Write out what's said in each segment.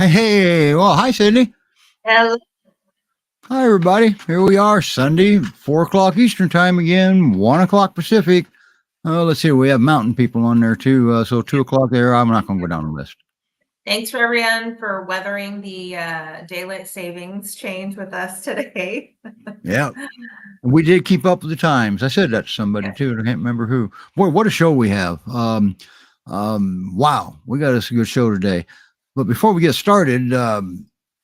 Hey, well, hi, Sydney. Hello. Hi, everybody. Here we are, Sunday, 4 o'clock Eastern time again, 1 o'clock Pacific. Let's see, we have mountain people on there too. So 2 o'clock there. I'm not going to go down the list. Thanks for everyone for weathering the daylight savings change with us today. Yeah. We did keep up with the times. I said that to somebody too. I can't remember who. Boy, what a show we have. Wow. We got us a good show today. But before we get started,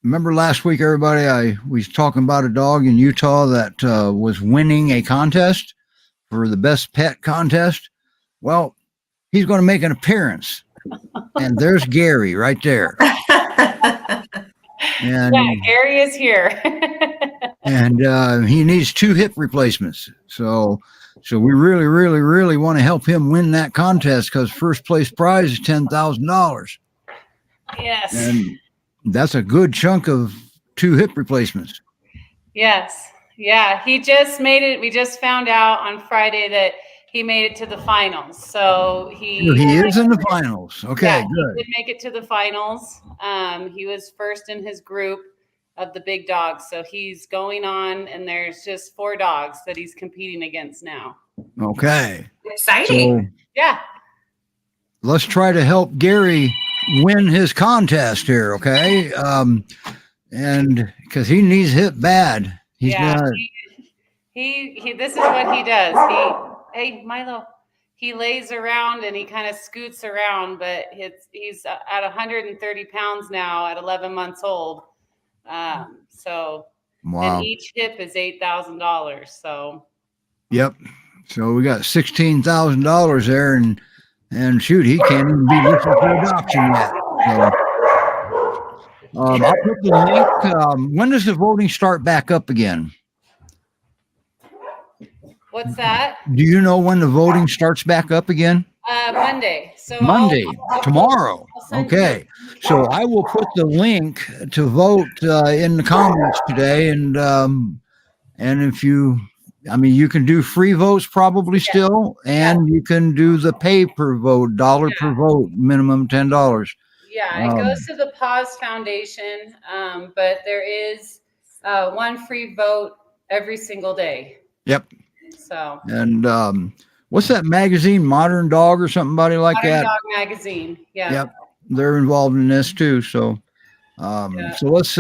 remember last week, everybody, we was talking about a dog in Utah that was winning a contest for the best pet contest. Well, he's going to make an appearance. And there's Gary right there. And yeah, Gary is here. And he needs 2 hip replacements. So we really want to help him win that contest because first place prize is $10,000. Yes. And that's a good chunk of 2 hip replacements. Yes. Yeah. He just made it. We just found out on Friday that he made it to the finals. So he is in the finals. Okay, yeah, good. He did make it to the finals. He was first in his group of the big dogs. So he's going on, and there's just 4 dogs that he's competing against now. Okay. Exciting. So yeah. Let's try to help Gary win his contest here, okay? And because he needs hit bad. He's he this is what he does. Hey, Milo, he lays around and he kind of scoots around, but he's at 130 pounds now at 11 months old. So wow. And each hip is $8,000. So yep. So we got $16,000 there, and shoot, he can't even be listed for adoption yet. So I'll put the link. When does the voting start back up again? What's that? Do you know when the voting starts back up again? Monday. So Monday, tomorrow. Okay. So I will put the link to vote in the comments today, and if you can do free votes probably still, and you can do the pay per vote, dollar per vote, minimum $10. Yeah, it goes to the Pause Foundation, but there is 1 free vote every single day. Yep. So. And what's that magazine, Modern Dog or something like Modern that? Dog Magazine. Yeah. Yep. They're involved in this too. So. So let's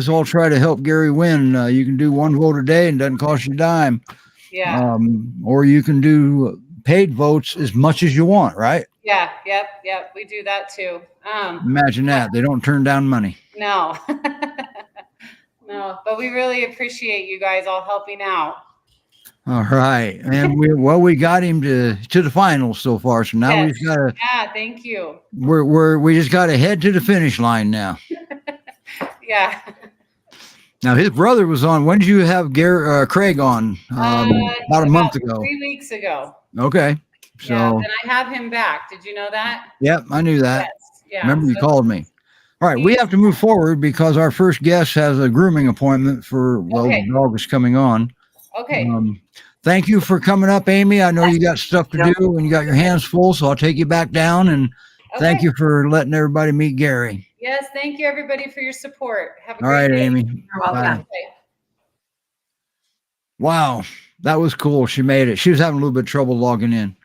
all try to help Gary win. You can do 1 vote a day and doesn't cost you a dime. Yeah. Or you can do paid votes as much as you want, right? Yeah. Yep. We do that too. Imagine that. They don't turn down money. No. No, but we really appreciate you guys all helping out. All right. And we got him to the finals so far. So now we've got to. Yeah, thank you. We just got to head to the finish line now. Yeah. Now his brother was on. When did you have Craig on? About a month ago. 3 weeks ago. Okay. So and I have him back. Did you know that? Yep, I knew that. Yes. Yeah. Remember you called me. All right, we have to move forward because our first guest has a grooming appointment for the dog is coming on. Okay. Thank you for coming up, Amy. I know you got stuff to do and you got your hands full, so I'll take you back down. And thank you for letting everybody meet Gary. Yes, thank you, everybody, for your support. Have a great day. All right, day. Amy. You're welcome. Wow, that was cool. She made it. She was having a little bit of trouble logging in.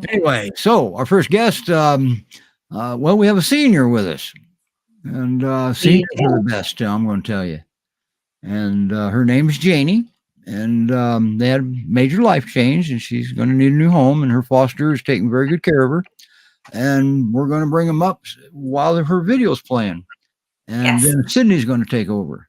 Anyway, so our first guest, we have a senior with us. And seniors are the best, I'm going to tell you. And her name is Janie. And they had a major life change, and she's going to need a new home. And her foster is taking very good care of her. And we're going to bring them up while her video's playing. And then Sydney's going to take over.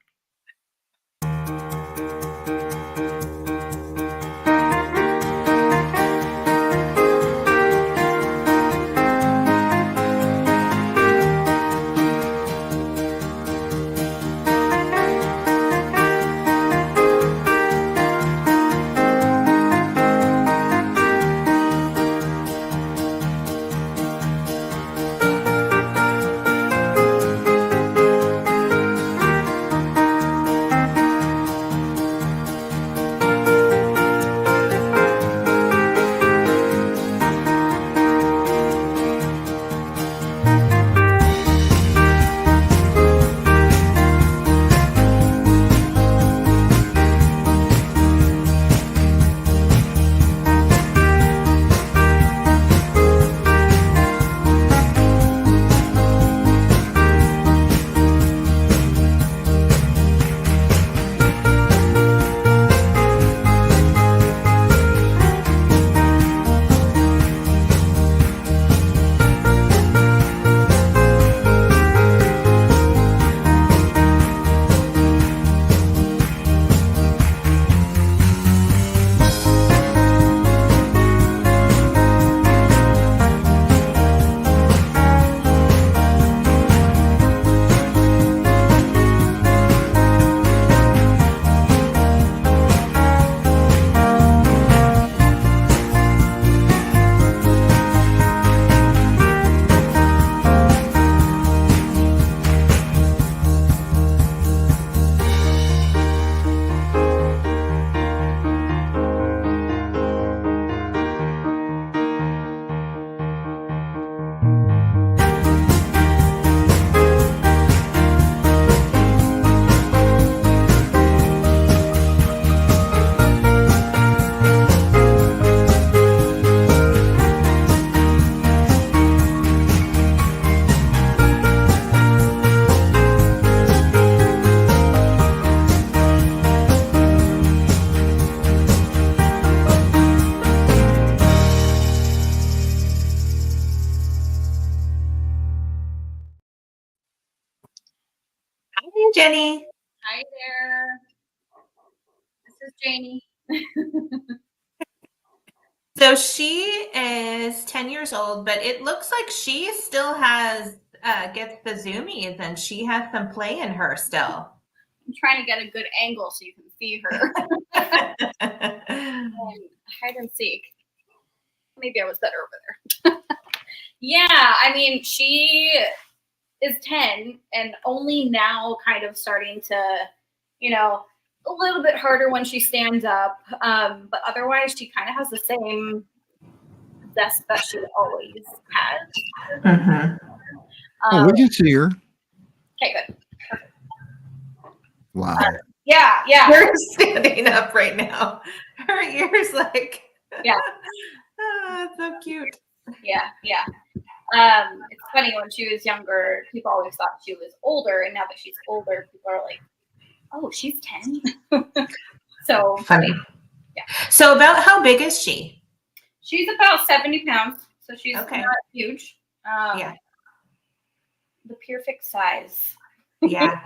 Jenny. Hi there. This is Janie. So she is 10 years old, but it looks like she still has gets the zoomies and she has some play in her still. I'm trying to get a good angle so you can see her. Hide and seek. Maybe I was better over there. Yeah, I mean, she is 10 and only now kind of starting to, a little bit harder when she stands up. But otherwise, she kind of has the same zest that she always had. Oh, we can see her. Okay, good. Wow. Yeah. You're standing up right now. Her ears like, Yeah. So cute. Yeah. It's funny, when she was younger, people always thought she was older, and now that she's older, people are like, "Oh, she's 10." So Funny. Yeah. So about how big is she? She's about 70 pounds, so she's Okay. not huge. Yeah. The perfect size. Yeah.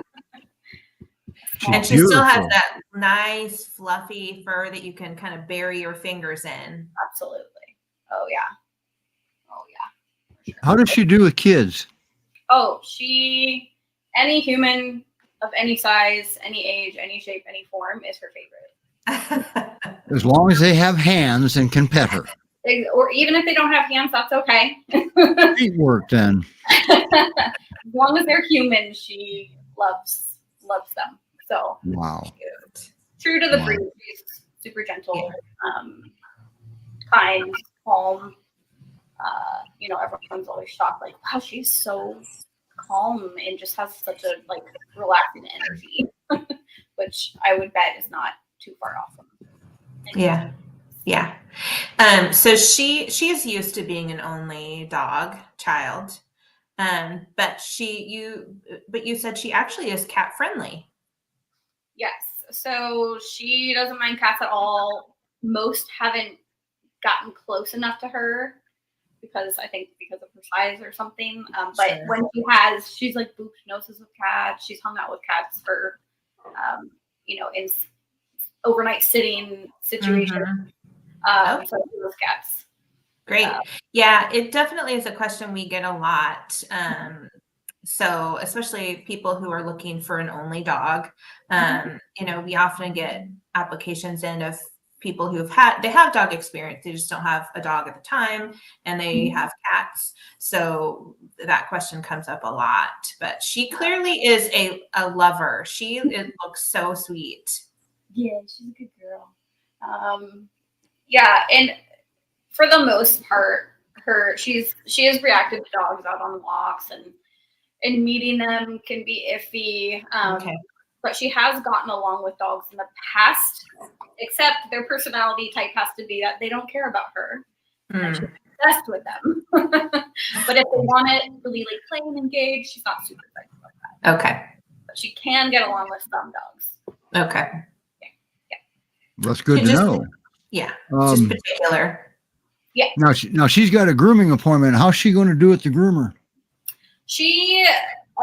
She's And she still has beautiful. that nice fluffy fur that you can kind of bury your fingers in. Absolutely. Oh yeah. For sure. How does she do with kids? Oh, any human of any size, any age, any shape, any form is her favorite. As long as they have hands and can pet her. Or even if they don't have hands, that's okay. Feet work then. As long as they're human, she loves them. So Wow. Cute. true to the Wow. breed, she's super gentle, kind, calm. Everyone's always shocked, like, wow, she's so calm and just has such a relaxing energy, which I would bet is not too far off from. Yeah. So she is used to being an only child. But you said she actually is cat friendly. Yes. So she doesn't mind cats at all. Most haven't gotten close enough to her because of her size or something. But Sure. when she has, she's like booped noses with cats. She's hung out with cats for, in overnight sitting situations. Okay. So those cats. Great. Yeah, it definitely is a question we get a lot. So especially people who are looking for an only dog, we often get applications in of people they have dog experience. They just don't have a dog at the time and they have cats. So that question comes up a lot, but she clearly is a lover. It looks so sweet. Yeah, she's a good girl. Yeah. And for the most part, she is reactive to dogs out on walks, and meeting them can be iffy. Okay. But she has gotten along with dogs in the past, except their personality type has to be that they don't care about her. And she's obsessed with them. But if they want to really play and engage, she's not super excited about that. Okay. But she can get along with some dogs. Okay. That's good to know. Yeah. Just particular. Yeah. Now she's got a grooming appointment. How's she going to do at the groomer?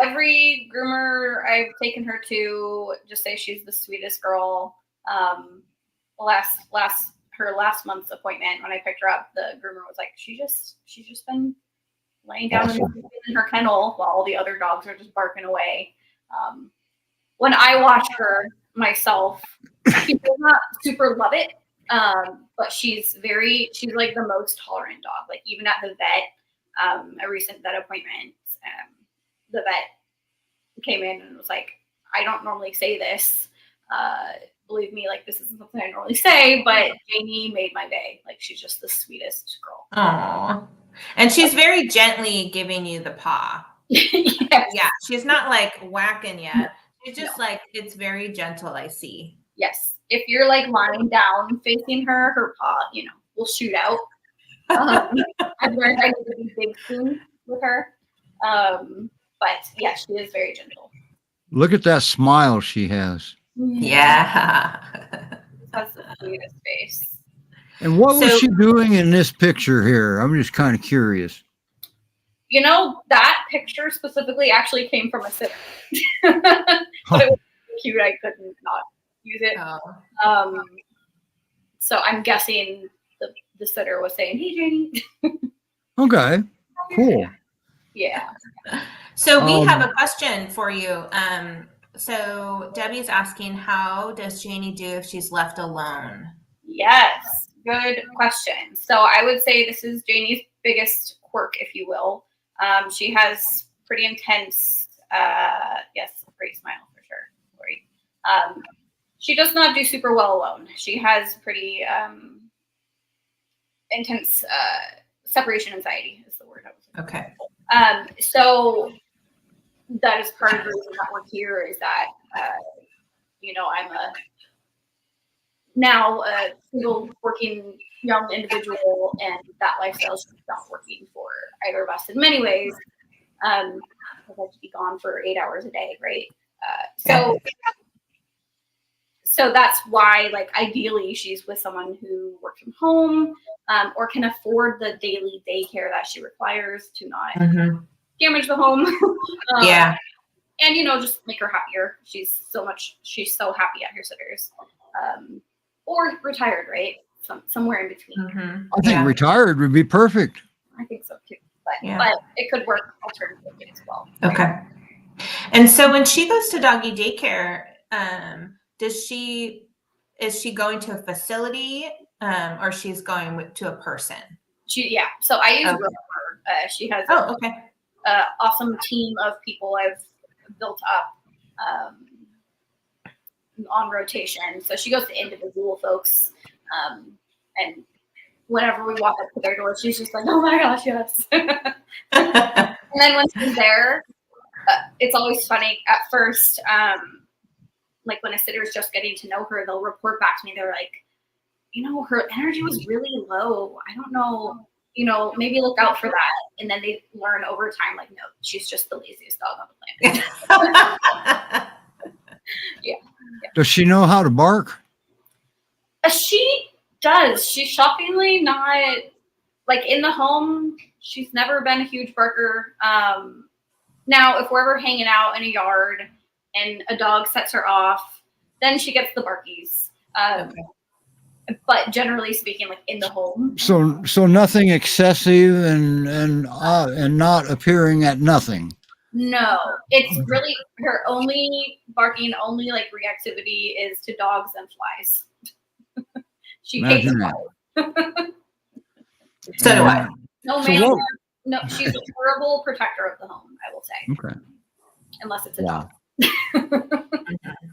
Every groomer I've taken her to just say she's the sweetest girl. Her last month's appointment, when I picked her up, the groomer was like, she's just been laying down in her kennel while all the other dogs are just barking away. When I watch her myself, she does not super love it. But she's like the most tolerant dog. Like even at the vet, a recent vet appointment, the vet came in and was like, I don't normally say this. Believe me, this isn't something I normally say, but Janie made my day. She's just the sweetest girl. Aww. And she's very gently giving you the paw. Yes. Yeah. She's not whacking you. She's just it's very gentle, I see. Yes. If you're lying down facing her paw, will shoot out. I've learned I need to be big soon with her. But yeah, she is very gentle. Look at that smile she has. Yeah. That's the sweetest face. And what was she doing in this picture here? I'm just kind of curious. You know, that picture specifically actually came from a sitter. But it was so cute, I couldn't not use it. Oh. So I'm guessing the sitter was saying, "Hey, Janie." Okay, cool. Yeah. So we have a question for you. So Debbie's asking, how does Janie do if she's left alone? Yes, good question. So I would say this is Janie's biggest quirk, if you will. She has pretty intense, yes, great smile for sure, Lori. She does not do super well alone. She has pretty intense separation anxiety is the word I was looking for. Okay. So that is part of the reason that we're here is that, I'm now a single working young individual, and that lifestyle is not working for either of us in many ways. I have to be gone for 8 hours a day, right? So that's why, like, ideally she's with someone who works from home or can afford the daily daycare that she requires to not damage the home. Yeah. And, just make her happier. She's so happy at her sitters. Or retired, right? Somewhere in between. I think retired would be perfect. I think so too. But it could work alternatively as well. Okay. And so when she goes to doggy daycare, is she going to a facility or she's going to a person? So I use Rover. She has an awesome team of people I've built up on rotation. So she goes to individual folks, and whenever we walk up to their door, she's just like, "Oh my gosh, yes!" And then when she's there, it's always funny. At first, like when a sitter's just getting to know her, they'll report back to me. They're like, her energy was really low. I don't know. Maybe look out for that. And then they learn over time, like, no, she's just the laziest dog on the planet. Yeah. Does she know how to bark? She does. She's shockingly not, like, in the home. She's never been a huge barker. Now, if we're ever hanging out in a yard and a dog sets her off, then she gets the barkies. But generally speaking, like in the home. So nothing excessive and not appearing at nothing. No, it's really her only barking, only like reactivity is to dogs and flies. She hates flies. So do I. No, she's a terrible protector of the home, I will say. Okay. Unless it's a dog.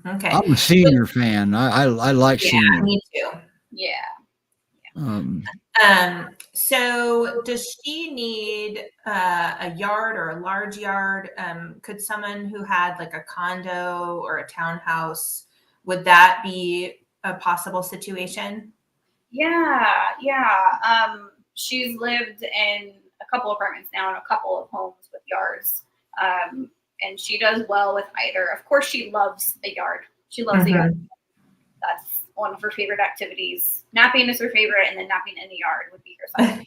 Okay. I'm a senior fan. I like senior. Me too. Yeah. So does she need a yard or a large yard? Could someone who had like a condo or a townhouse, would that be a possible situation? Yeah. She's lived in a couple apartments now and a couple of homes with yards. And she does well with either. Of course, she loves a yard. She loves a yard. That's one of her favorite activities. Napping is her favorite, and then napping in the yard would be her second.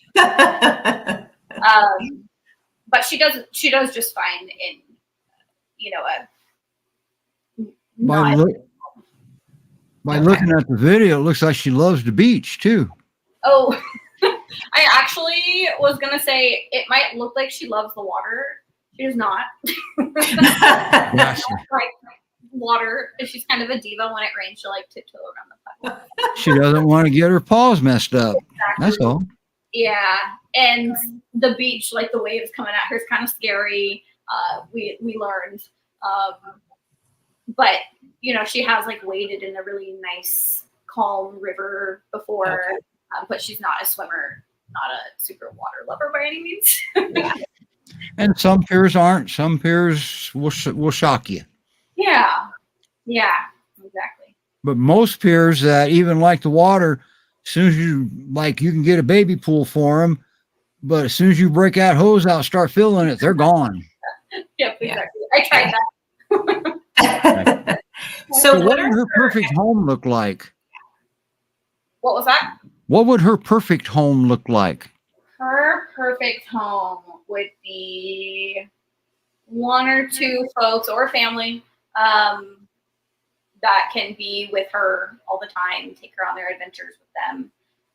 But she does just fine in, By looking at the video, it looks like she loves the beach too. Oh, I actually was gonna say it might look like she loves the water. She does not. Like water. She's kind of a diva. When it rains, she'll like tiptoe around the puddle. She doesn't want to get her paws messed up. Exactly. That's all. Yeah, and the beach, like the waves coming at her, is kind of scary. We learned, but she has like waded in a really nice, calm river before. But she's not a swimmer, not a super water lover by any means. Yeah. And some peers aren't. Some peers will shock you. Yeah, exactly. But most peers that even like the water, as soon as you can get a baby pool for them, but as soon as you break that hose out, start filling it, they're gone. Yep, exactly. I tried that. So what would her perfect home look like? What was that? What would her perfect home look like? Her perfect home would be one or two folks or family that can be with her all the time, take her on their adventures with them.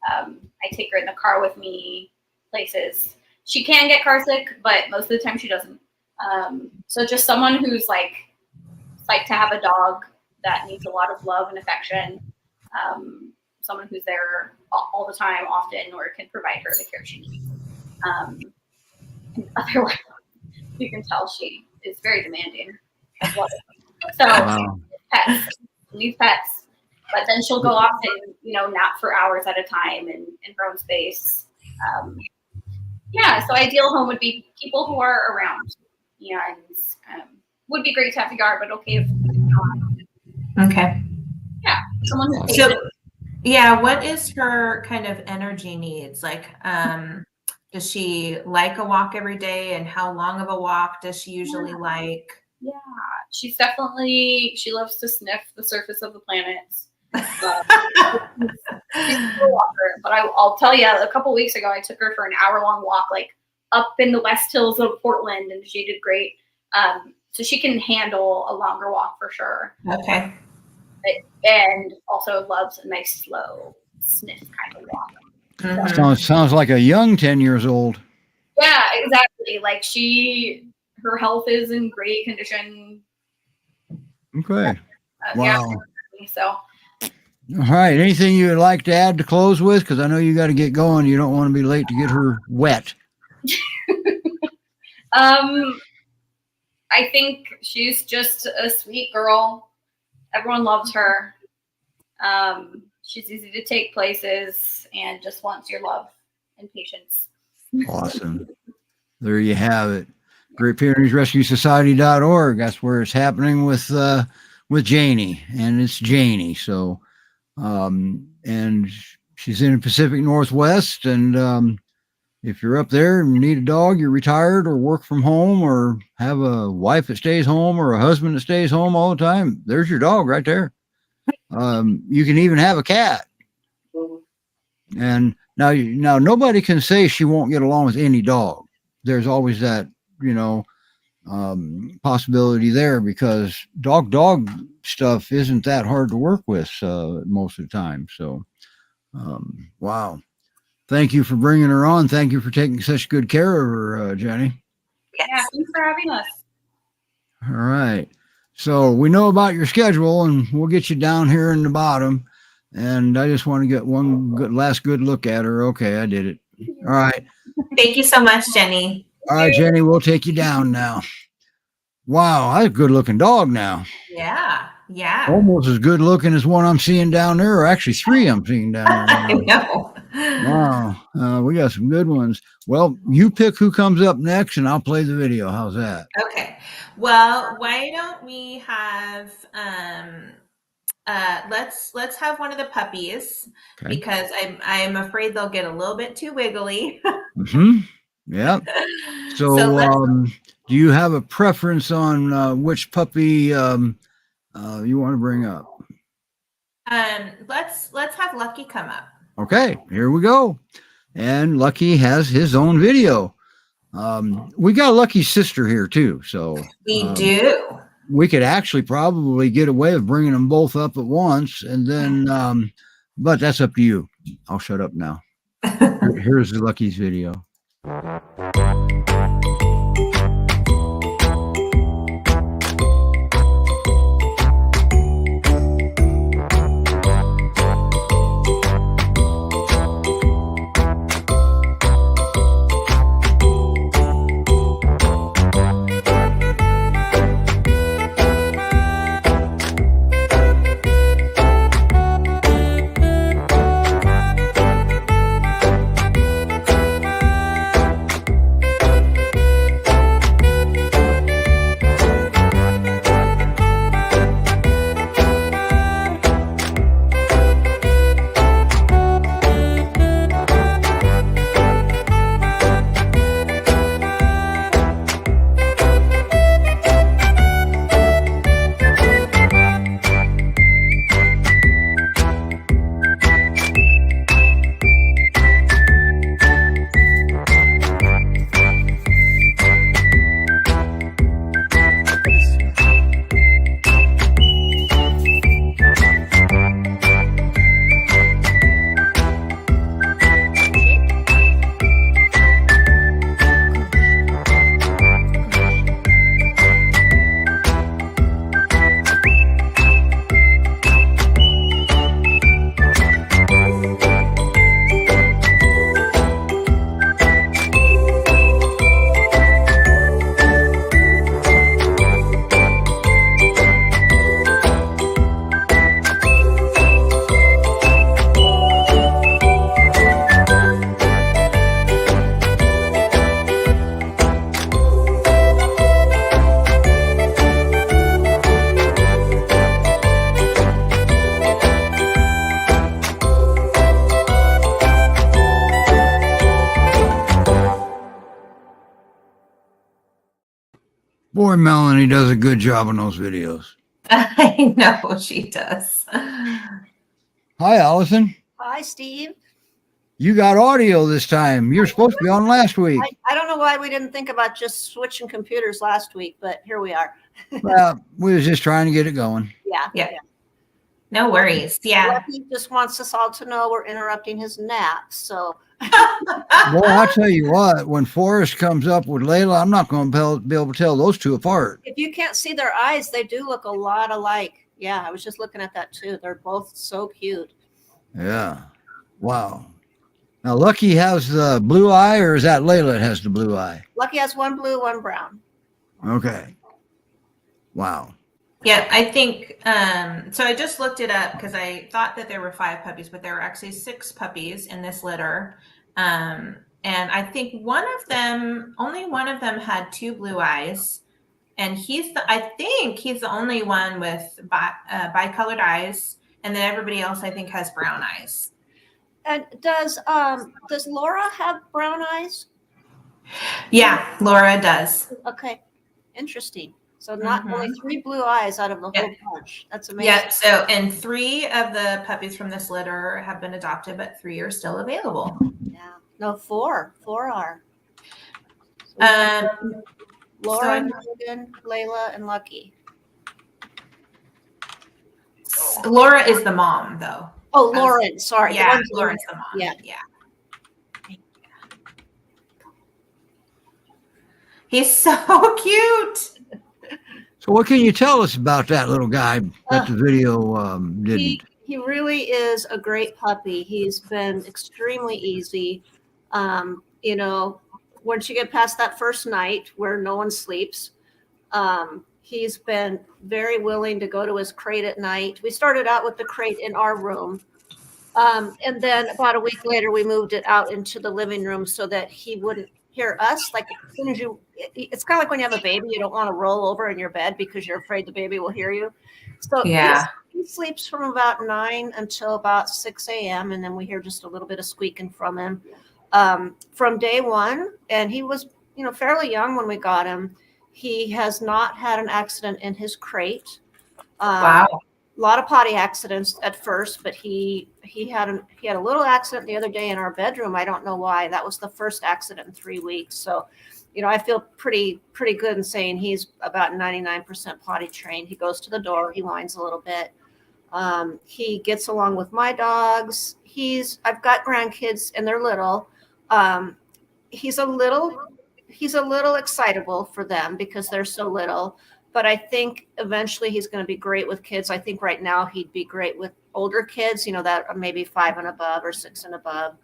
I take her in the car with me places. She can get car sick, but most of the time she doesn't. So just someone who's like to have a dog that needs a lot of love and affection. Someone who's there all the time, often, or can provide her the care she needs. And otherwise, you can tell she is very demanding. So Wow. she needs pets, but then she'll go off and nap for hours at a time in her own space. So ideal home would be people who are around. And would be great to have a yard, but okay if not. Okay. Yeah, someone who's So, yeah, what is her kind of energy needs? Like, does she like a walk every day, and how long of a walk does she usually like? Yeah, she loves to sniff the surface of the planet. She's a walker, but I'll tell you, a couple weeks ago, I took her for an hour-long walk, like up in the West Hills of Portland, and she did great. So she can handle a longer walk for sure. Okay. And also loves a nice slow sniff kind of walk. Mhm. Sounds like a young 10 years old. Yeah, exactly. Like her health is in great condition. Okay. Yeah. Wow. So All right. Anything you would like to add to close with? Because I know you got to get going. You don't want to be late to get her wet. I think she's just a sweet girl. Everyone loves her. She's easy to take places and just wants your love and patience. Awesome. There you have it. GreatPyreneesRescueSociety.org. That's where it's happening with Janie, and it's Janie. So, and she's in the Pacific Northwest, and if you're up there and you need a dog, you're retired or work from home or have a wife that stays home or a husband that stays home all the time, there's your dog right there. You can even have a cat. And now nobody can say she won't get along with any dog. There's always that, possibility there, because dog stuff isn't that hard to work with most of the time. So, wow. Thank you for bringing her on. Thank you for taking such good care of her, Jenny. Yeah, thanks for having us. All right. So we know about your schedule, and we'll get you down here in the bottom. And I just want to get one last good look at her. Okay, I did it. All right. Thank you so much, Jenny. All right, Jenny, we'll take you down now. Wow, that's a good looking dog now. Yeah. Yeah. Almost as good looking as one I'm seeing down there, or actually three I'm seeing down I there. know. Wow. We got some good ones. Well, you pick who comes up next, and I'll play the video. How's that? Okay. Well, why don't we have let's have one of the puppies, Okay. because I'm afraid they'll get a little bit too wiggly. Mm-hmm. Yeah. So, let's- do you have a preference on which puppy you want to bring up? Let's have Lucky come up. Okay, here we go. And Lucky has his own video. We got Lucky's sister here too, so We do. we could actually probably get away with bringing them both up at once, and then but that's up to you. I'll shut up now. Here's Lucky's video. Boy, Melanie does a good job on those videos. I know she does. Hi, Allison. Hi, Steve. You got audio this time. You're supposed to be on last week. I don't know why we didn't think about just switching computers last week, but here we are. Well, we was just trying to get it going. Yeah. No worries. Yeah. Lucky just wants us all to know we're interrupting his nap. So Well, I tell you what, when Forrest comes up with Layla, I'm not going to be able to tell those two apart. if you can't see their eyes, they do look a lot alike. Yeah, I was just looking at that too. They're both so cute. Yeah. Wow. Now, Lucky has the blue eye, or is that Layla that has the blue eye? Lucky has one blue, one brown. Okay. Wow. Yeah, I think so. I just looked it up because I thought that there were 5 puppies, but there were actually 6 puppies in this litter. And I think only one of them had 2 blue eyes, and I think he's the only one with bicolored eyes, and then everybody else I think has brown eyes. And does Laura have brown eyes? Yeah, Laura does. Okay, interesting. So not only 3 blue eyes out of the whole bunch. That's amazing. Yeah. So, and 3 of the puppies from this litter have been adopted, but 3 are still available. Yeah. No, 4. 4 are. So Laura, Logan, Layla, and Lucky. Laura is the mom, though. Oh, Lauren. Sorry. Yeah, Lauren's the mom. Yeah. He's so cute. So what can you tell us about that little guy that the video didn't? He really is a great puppy. He's been extremely easy. You know, once you get past that first night where no one sleeps, he's been very willing to go to his crate at night. We started out with the crate in our room. And then about a week later, we moved it out into the living room so that he wouldn't hear us. Like as soon as it's kind of like when you have a baby, you don't want to roll over in your bed because you're afraid the baby will hear you. So yeah, he sleeps from about 9 until about 6 a.m. And then we hear just a little bit of squeaking from him from day one. And he was, fairly young when we got him. He has not had an accident in his crate. Wow. A lot of potty accidents at first, but he had a little accident the other day in our bedroom. I don't know why. That was the first accident in 3 weeks. So, I feel pretty good in saying he's about 99% potty trained. He goes to the door. He whines a little bit. He gets along with my dogs. I've got grandkids and they're little. He's a little excitable for them because they're so little. But I think eventually he's going to be great with kids. I think right now he'd be great with older kids, that are maybe 5 and above or 6 and above.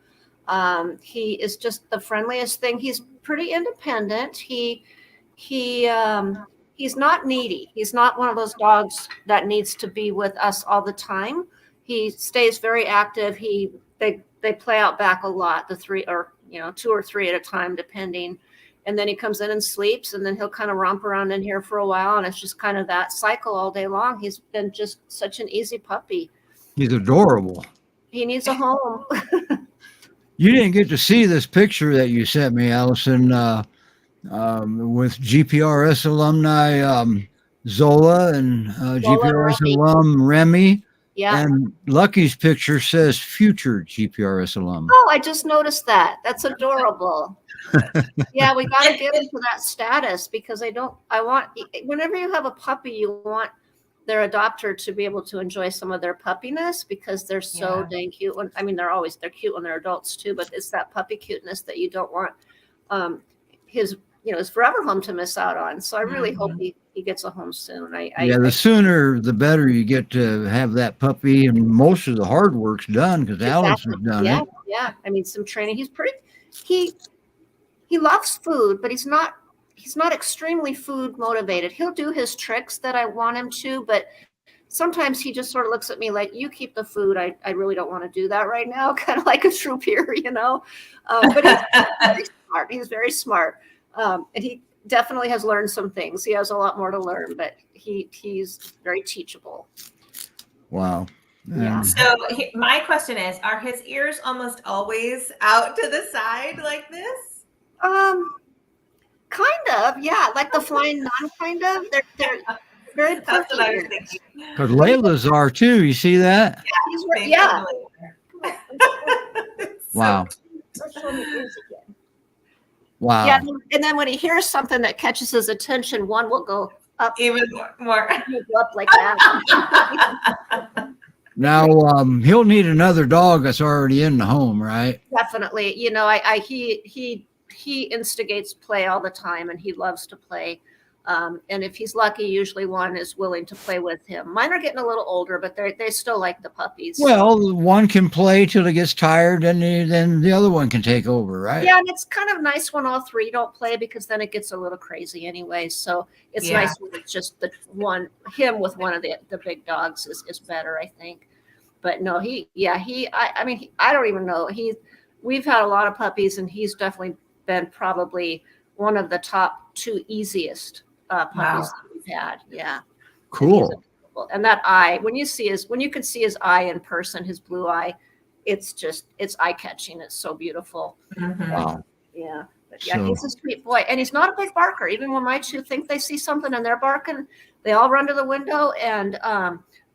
He is just the friendliest thing. He's pretty independent. He's not needy. He's not one of those dogs that needs to be with us all the time. He stays very active. They play out back a lot, the 3 or 2 or 3 at a time, depending. And then he comes in and sleeps, and then he'll kind of romp around in here for a while. And it's just kind of that cycle all day long. He's been just such an easy puppy. He's adorable. He needs a home. You didn't get to see this picture that you sent me, Allison, with GPRS alumni Zola and GPRS alum Remy. Yeah. And Lucky's picture says future GPRS alum. Oh, I just noticed that. That's adorable. Yeah, we got to get into that status because whenever you have a puppy, you want their adopter to be able to enjoy some of their puppiness because they're so dang cute. They're cute when they're adults too, but it's that puppy cuteness that you don't want his forever home to miss out on. So I really hope he gets a home soon. The sooner the better you get to have that puppy, and most of the hard work's done because Allison's done it. Yeah. Some training. He loves food, but he's not extremely food motivated. He'll do his tricks that I want him to, but sometimes he just sort of looks at me like, you keep the food. I really don't want to do that right now. Kind of like a true peer, but he's very smart. He's very smart. And he definitely has learned some things. He has a lot more to learn, but he's very teachable. Wow. Yeah. So my question is, are his ears almost always out to the side like this? Kind of, yeah, like the flying nun, kind of. They're very That's what I was perky. thinking. Because Layla's are too. You see that? They Yeah. totally are. Wow. Let's show me yours again. Wow. Yeah, and then when he hears something that catches his attention, one will go up, Even more. he'll go up like that. Now he'll need another dog that's already in the home, right? Definitely, he instigates play all the time, and he loves to play. And if he's lucky, usually one is willing to play with him. Mine are getting a little older, but they still like the puppies. Well, one can play till it gets tired, and then the other one can take over, right? Yeah, and it's kind of nice when all three don't play, because then it gets a little crazy anyway. So it's Yeah. nice when it's just him with one of the big dogs is better, I think. But no, I mean, I don't even know. We've had a lot of puppies, and he's definitely been probably one of the top 2 easiest puppies that we've had. Yeah. Cool. And that eye, when you can see his eye in person, his blue eye, it's eye catching. It's so beautiful. Mhm. Wow. Yeah. But yeah, So- he's a sweet boy. And he's not a big barker. Even when my 2 think they see something and they're barking, they all run to the window, and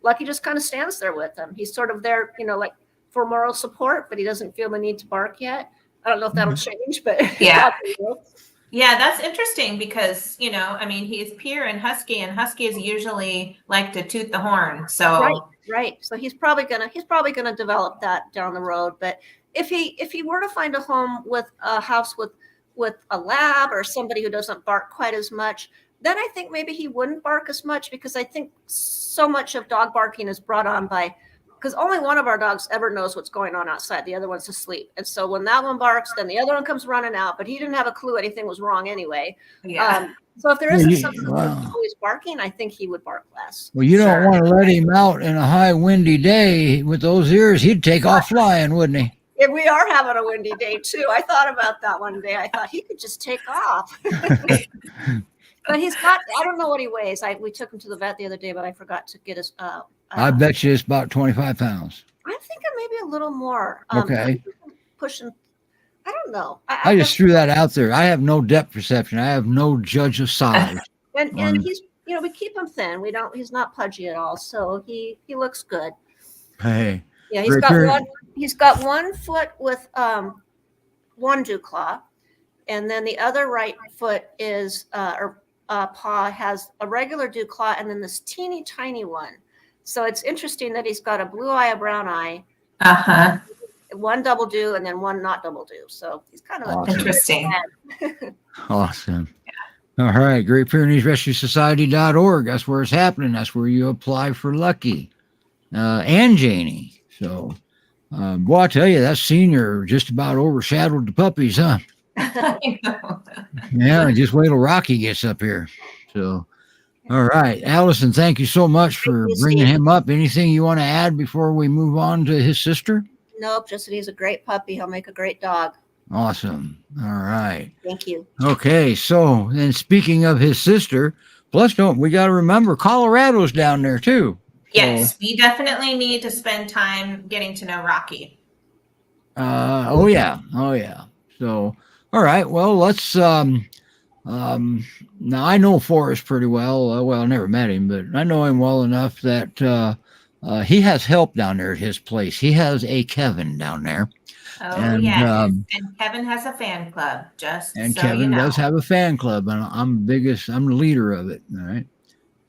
Lucky just kind of stands there with them. He's sort of there, like for moral support, but he doesn't feel the need to bark yet. I don't know if that'll change, but Yeah. Yeah, that's interesting because, I mean, he's pure and husky is usually like to toot the horn. So Right. So he's probably gonna develop that down the road. But if he were to find a home with a house with a lab or somebody who doesn't bark quite as much, then I think maybe he wouldn't bark as much, because I think so much of dog barking is brought on because only one of our dogs ever knows what's going on outside. The other one's asleep. And so when that one barks, then the other one comes running out, but he didn't have a clue anything was wrong anyway. yeah. So if there isn't Yeah, something wow. that's always barking, I think he would bark less. Well, you don't Sure. want to let him out in a high windy day with those ears. He'd take off flying, wouldn't he? Yeah, we are having a windy day too. I thought about that one day. I thought he could just take off. But I don't know what he weighs. We took him to the vet the other day, but I forgot to get his, I bet you it's about 25 pounds. I'm thinking maybe a little more. Okay. Pushing, I don't know. I just threw that out there. I have no depth perception. I have no judge of size. and he's, we keep him thin. He's not pudgy at all. So he looks good. Hey. Yeah, Very he's got 1 foot with one dew claw, and then the other right foot is paw has a regular dew claw, and then this teeny tiny one. So it's interesting that he's got a blue eye, a brown eye, Uh-huh. 1 double dew, and then 1 not double dew. So he's kind of Awesome. Interesting. Awesome. All right. Great Pyrenees Rescue Society.org. That's where it's happening. That's where you apply for Lucky and Janie. So, boy, I tell you, that senior just about overshadowed the puppies, huh? I know. Yeah, just wait till Rocky gets up here. So, all right. Allison, thank you so much for Thank you, bringing Steve. him up. Anything you want to add before we move on to his sister? Nope, just that he's a great puppy. He'll make a great dog. Awesome. All right. Thank you. Okay. So, and speaking of his sister, plus, we got to remember Colorado's down there too. Yes, we definitely need to spend time getting to know Rocky. Oh yeah. So, all right. Well, let's. Now I know Forrest pretty well. Well, I never met him, but I know him well enough that he has help down there at his place. He has a Kevin down there. Oh, And, yeah. And Kevin has a fan club, And so Kevin you know. does have a fan club, and I'm the leader of it. All right.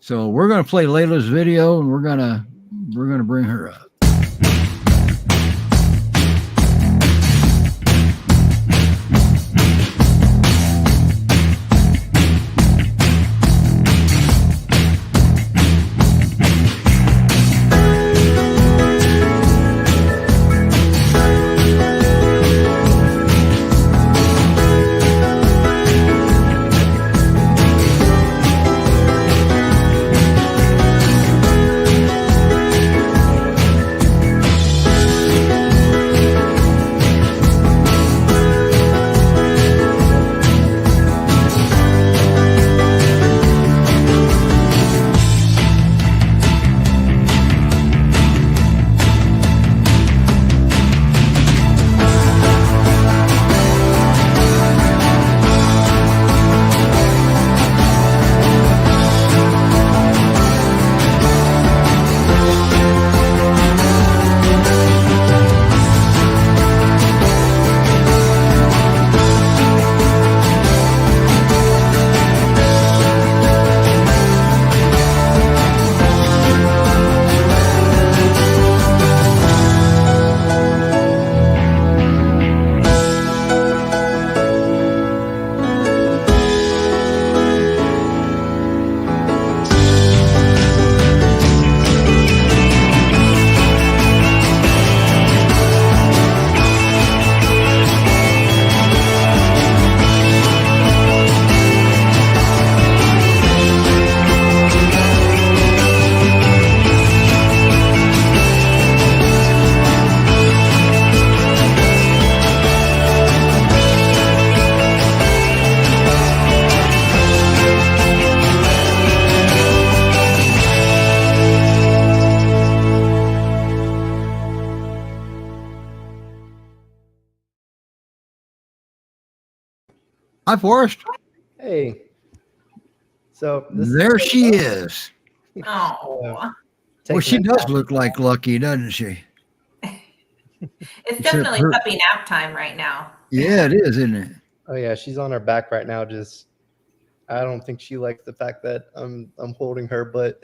So we're gonna play Layla's video, and we're gonna bring her up. Hi, Forrest. Hey. So this There is she is. Oh, Well, she taking a does nap. look like Lucky, doesn't she? it's Except definitely her- puppy nap time right now. Yeah, it is, isn't it? Oh yeah, she's on her back right now. Just I don't think she likes the fact that I'm holding her, but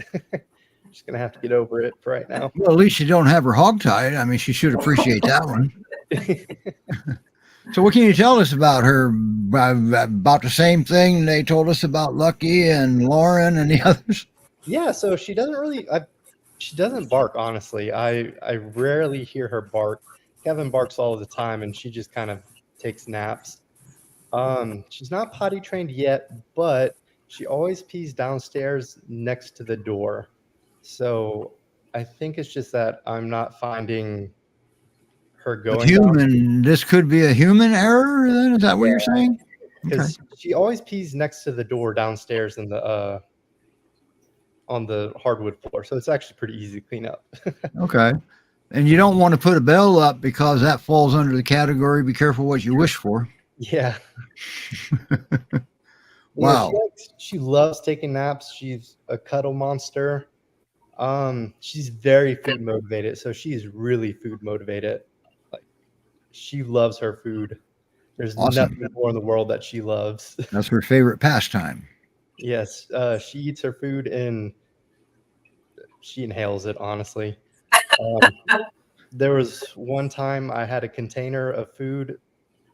she's gonna have to get over it for right now. Well, at least you don't have her hogtied. I mean, she should appreciate that one. So what can you tell us about her? About the same thing they told us about Lucky and Lauren and the others? Yeah, so she doesn't really she doesn't bark, honestly. I rarely hear her bark. Kevin barks all the time and she just kind of takes naps. She's not potty trained yet, but she always pees downstairs next to the door. So I think it's just that I'm not finding her A going down human, this could be a human error, then? Is that what you're saying? Okay. because she always pees next to the door downstairs in the on the hardwood floor. So it's actually pretty easy to clean up. Okay. And you don't want to put a bell up because that falls under the category, be careful what you wish for. Yeah. Wow. She loves taking naps. She's a cuddle monster. She's very food motivated. So she's really food motivated. Like she loves her food. There's Awesome. nothing more in the world that she loves. That's her favorite pastime. Yes. She eats her food and she inhales it, honestly. There was one time I had a container of food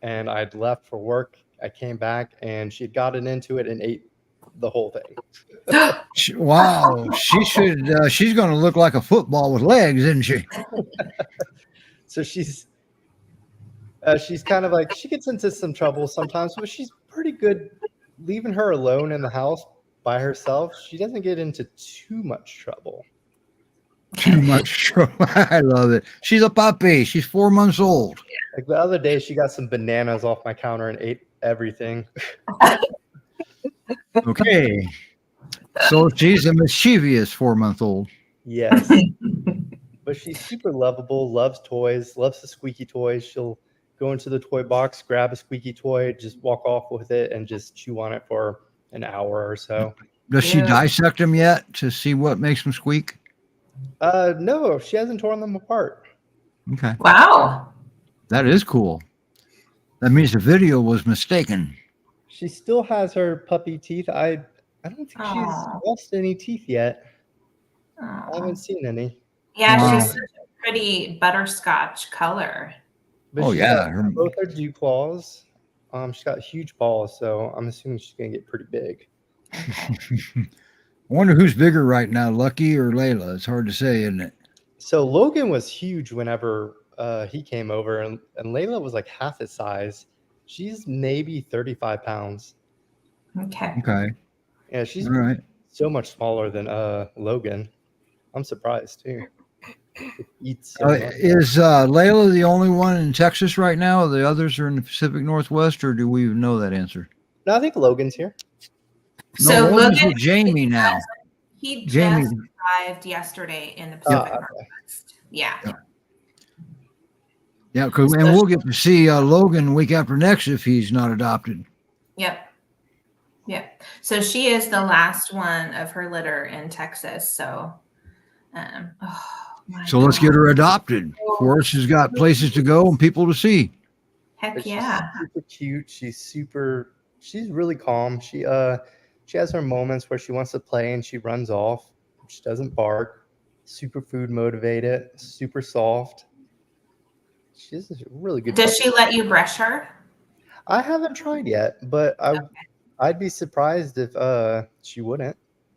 and I'd left for work. I came back and she'd gotten into it and ate the whole thing. Wow. She should, she's going to look like a football with legs, isn't she? So she's kind of like, she gets into some trouble sometimes, but she's pretty good. Leaving her alone in the house by herself, she doesn't get into too much trouble. Too much trouble. I love it. She's a puppy. She's 4 months old. Like the other day, she got some bananas off my counter and ate everything. Okay. So she's a mischievous 4-month-old. Yes. But she's super lovable, loves toys, loves the squeaky toys. She'll go into the toy box, grab a squeaky toy, just walk off with it and just chew on it for an hour or so. Does she dissect them yet to see what makes them squeak? No, she hasn't torn them apart. Okay. Wow. That is cool. That means the video was mistaken. She still has her puppy teeth. I don't think she's Aw. lost any teeth yet. I Aw. haven't seen any. Yeah, Wow. she's such a pretty butterscotch color. But Oh, she's yeah. got both her dew claws. She's got huge balls, so I'm assuming she's gonna get pretty big. I wonder who's bigger right now, Lucky or Layla. It's hard to say, isn't it? So Logan was huge whenever he came over, and Layla was like half his size. She's maybe 35 pounds. Okay. Okay. Yeah, she's All right. so much smaller than Logan. I'm surprised too. It eats so much. Is Layla the only one in Texas right now? The others are in the Pacific Northwest, or do we even know that answer? No, I think Logan's here. So Logan's Logan, with Jamie now. he Jamie. just arrived yesterday in the Pacific okay. Northwest. Yeah. Yeah, and we'll get to see Logan week after next if he's not adopted. Yep. Yep. So she is the last one of her litter in Texas. So, So let's get her adopted. Forrest has got places to go and people to see. Heck But yeah. She's super cute. She's really calm. She has her moments where she wants to play and she runs off. She doesn't bark. Super food motivated, super soft. She's a really good Does puppy. she let you brush her? I haven't tried yet, but I'd be surprised if she wouldn't.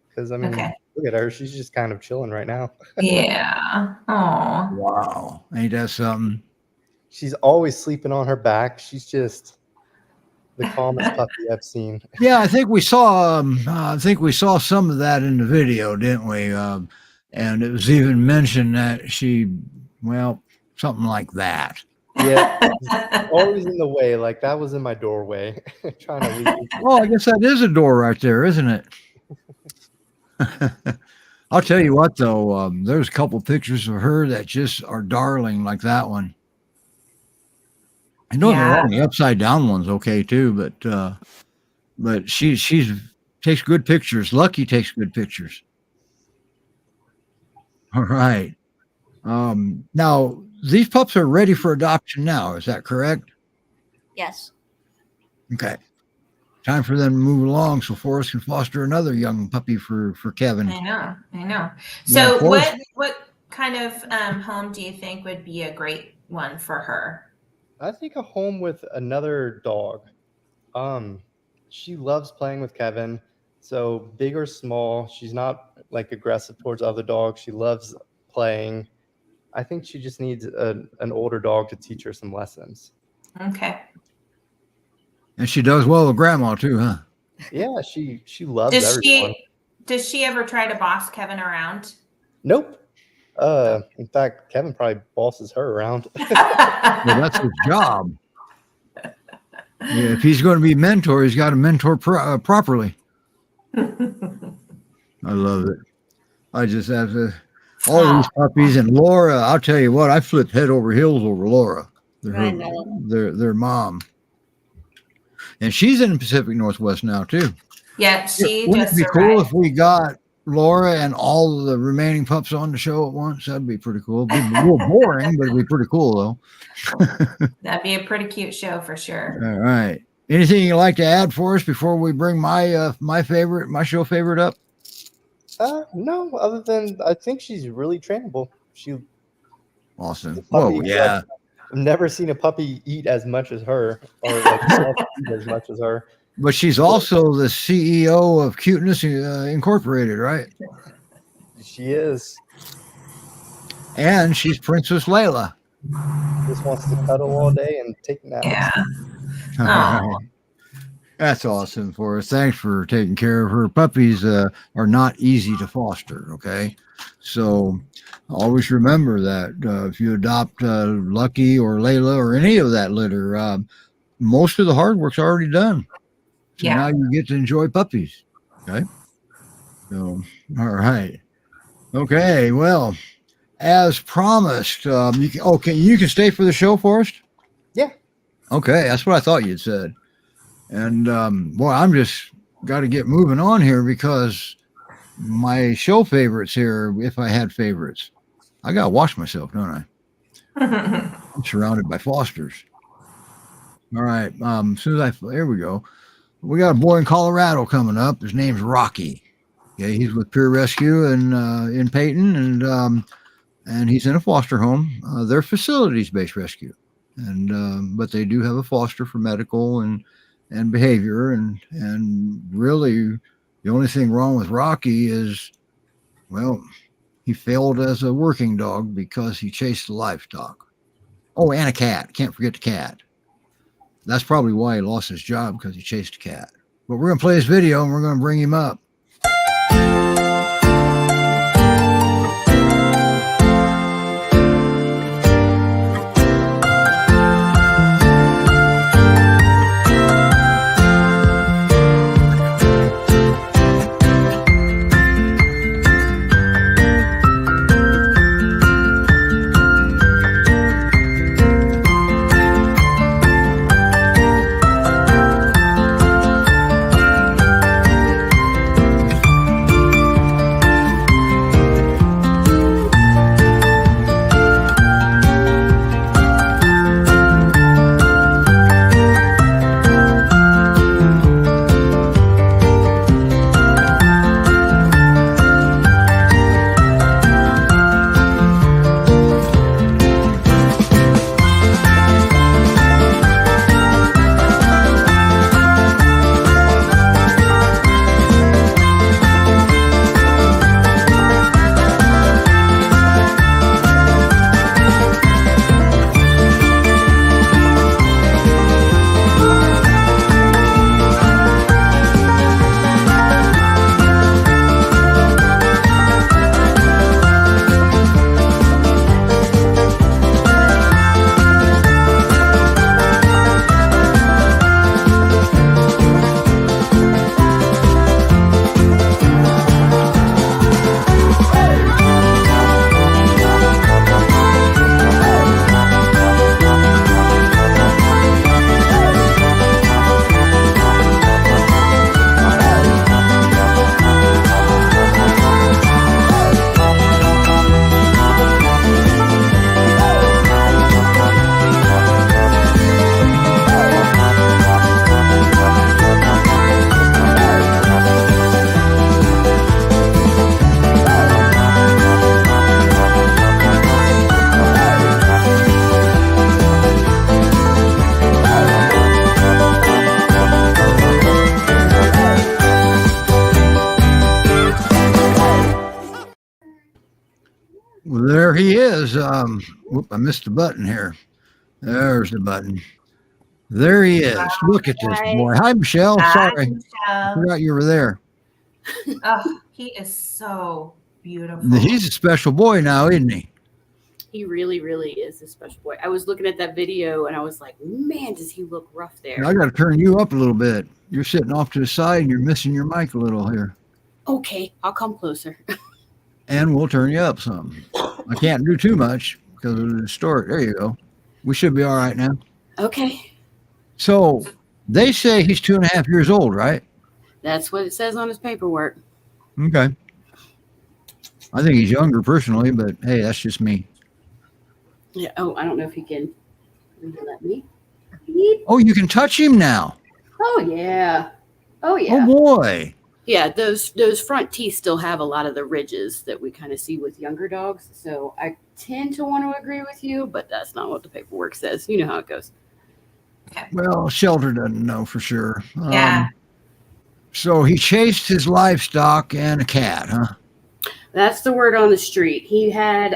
Because I mean, Okay. look at her. She's just kind of chilling right now. Yeah. Oh. Wow. Ain't that something? She's always sleeping on her back. She's just the calmest puppy I've seen. Yeah, I think we saw some of that in the video, didn't we? And it was even mentioned that something like that. Yeah, always in the way. Like that was in my doorway, trying to leave. Well, I guess that is a door right there, isn't it? I'll tell you what, though, there's a couple pictures of her that just are darling, like that one. And don't get me Yeah. wrong, the upside down one's okay too, but she's takes good pictures. Lucky takes good pictures. All right. Now these pups are ready for adoption now. Is that correct? Yes. Okay. Time for them to move along so Forrest can foster another young puppy for Kevin. I know. Yeah, So Forrest- what kind of home do you think would be a great one for her? I think a home with another dog. She loves playing with Kevin. So big or small, she's not like aggressive towards other dogs. She loves playing. I think she just needs an older dog to teach her some lessons. Okay. And she does well with grandma too, huh? Yeah, she loves Does everyone. she ever try to boss Kevin around? Nope. In fact, Kevin probably bosses her around. Well, that's his job. Yeah, if he's going to be mentor, he's got to mentor properly. I love it. I just have to. All these puppies and Laura. I'll tell you what. I flipped head over heels over Laura. I know. Their mom, and she's in the Pacific Northwest now too. Yeah, she Wouldn't just it be cool arrived. if we got Laura and all the remaining pups on the show at once? That'd be pretty cool. It'd be a little boring, but it'd be pretty cool though. That'd be a pretty cute show for sure. All right. Anything you'd like to add for us before we bring my show favorite up? No, other than I think she's really trainable. Awesome. The Oh puppy, yeah. I've never seen a puppy eat as much as her, or like eat as much as her. But she's also the CEO of Cuteness Incorporated, right? She is. And she's Princess Layla. Just wants to cuddle all day and take naps. Yeah. All right. That's awesome for us. Thanks for taking care of her. Puppies are not easy to foster, okay? So always remember that if you adopt Lucky or Layla or any of that litter, most of the hard work's already done. So Yeah. now you get to enjoy puppies, okay? So, all right. Okay, well, as promised, you can stay for the show, Forrest? Yeah. Okay, that's what I thought you'd said. And boy, I'm just got to get moving on here because my show favorites here, if I had favorites, I got to watch myself, don't I? I'm surrounded by fosters. All right. As soon as there we go. We got a boy in Colorado coming up. His name's Rocky. Yeah, he's with PYRescue in Peyton, and he's in a foster home. They're facilities-based rescue, and but they do have a foster for medical and behavior, and really the only thing wrong with Rocky is, well, he failed as a working dog because he chased the livestock. Oh, and a cat. Can't forget the cat. That's probably why he lost his job, because he chased a cat. But we're going to play this video and we're going to bring him up. is. Whoop, I missed the button here. There's the button. There he is. Look at this boy. Hi, Michelle. Sorry. I forgot you were there. Oh, he is so beautiful. He's a special boy now, isn't he? He really, really is a special boy. I was looking at that video and I was like, man, does he look rough there? I got to turn you up a little bit. You're sitting off to the side and you're missing your mic a little here. Okay, I'll come closer. And we'll turn you up some. I can't do too much because of the distort. There you go. We should be all right now. Okay. So they say he's 2.5 years old, right? That's what it says on his paperwork. Okay. I think he's younger personally, but hey, that's just me. Yeah. Oh, I don't know if he can let me. Oh, you can touch him now. Oh yeah. Oh yeah. Oh boy. Yeah, those front teeth still have a lot of the ridges that we kind of see with younger dogs. So I tend to want to agree with you, but that's not what the paperwork says. You know how it goes. Well, Shelter doesn't know for sure. Yeah. So he chased his livestock and a cat, huh? That's the word on the street. He had